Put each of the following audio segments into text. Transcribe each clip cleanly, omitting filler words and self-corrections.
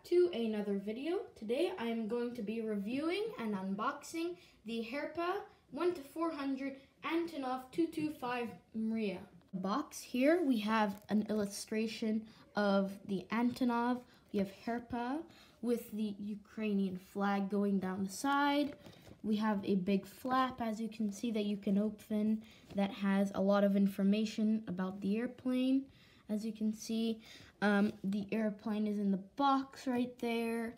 to another video. Today I am going to be reviewing and unboxing the Herpa 1-400 Antonov-225 Mryia. The box here we have an illustration of the Antonov. We have Herpa with the Ukrainian flag going down the side. We have a big flap, as you can see, that you can open that has a lot of information about the airplane. As you can see, the airplane is in the box right there.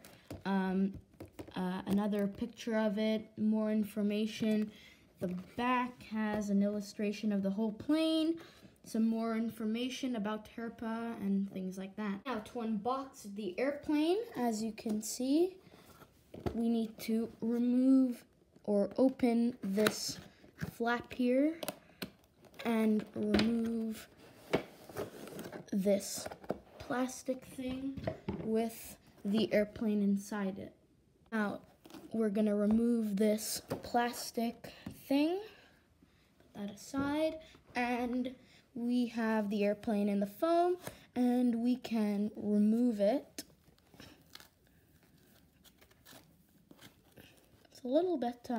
Another picture of it, more information. The back has an illustration of the whole plane, some more information about Herpa and things like that. Now to unbox the airplane, as you can see, we need to remove or open this flap here and remove this plastic thing with the airplane inside it. Now we're gonna remove this plastic thing, put that aside, and we have the airplane in the foam and we can remove it. It's a little bit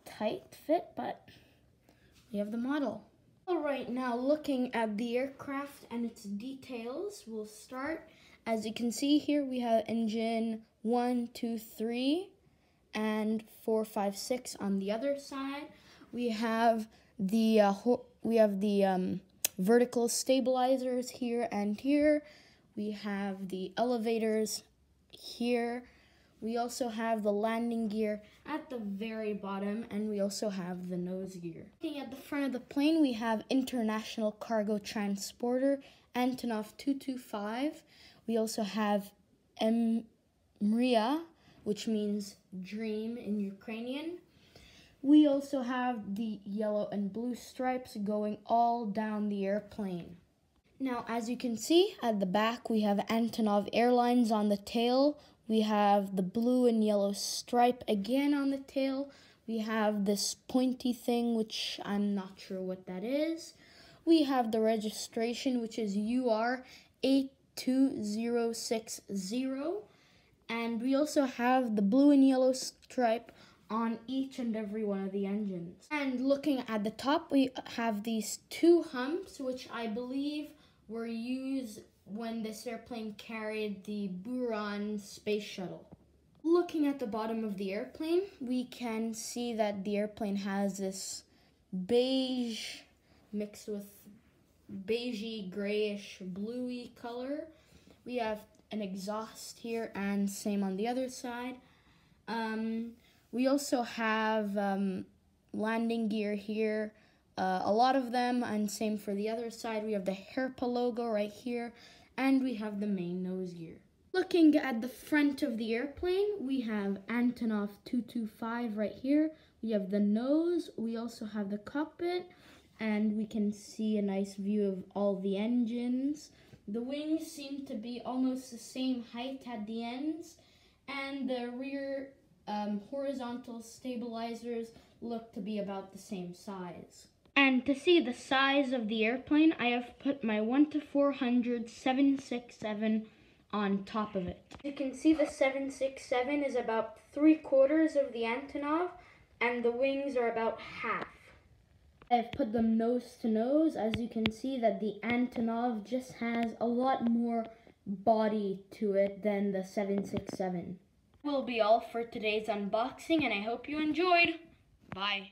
tight fit, but we have the model. Alright, now looking at the aircraft and its details, we'll start. As you can see here, we have engine 1, 2, 3, and 4, 5, 6 on the other side. We have the vertical stabilizers here and here. We have the elevators here. We also have the landing gear at the very bottom, and we also have the nose gear. Looking at the front of the plane, we have International Cargo Transporter, Antonov-225. We also have Mryia, which means dream in Ukrainian. We also have the yellow and blue stripes going all down the airplane. Now, as you can see, at the back, we have Antonov Airlines on the tail. We have the blue and yellow stripe again on the tail. We have this pointy thing, which I'm not sure what that is. We have the registration, which is UR82060. And we also have the blue and yellow stripe on each and every one of the engines. And looking at the top, we have these two humps, which I believe were used when this airplane carried the Buran space shuttle. Looking at the bottom of the airplane, we can see that the airplane has this beige mixed with beigey, grayish, bluey color. We have an exhaust here and same on the other side. We also have landing gear here, a lot of them, and same for the other side. We have the Herpa logo right here, and we have the main nose gear. Looking at the front of the airplane, we have Antonov-225 right here. We have the nose, we also have the cockpit, and we can see a nice view of all the engines. The wings seem to be almost the same height at the ends, and the rear horizontal stabilizers look to be about the same size. And to see the size of the airplane, I have put my 1-400 767 on top of it. You can see the 767 is about 3/4 of the Antonov, and the wings are about half. I've put them nose to nose. As you can see that the Antonov just has a lot more body to it than the 767. That will be all for today's unboxing, and I hope you enjoyed. Bye.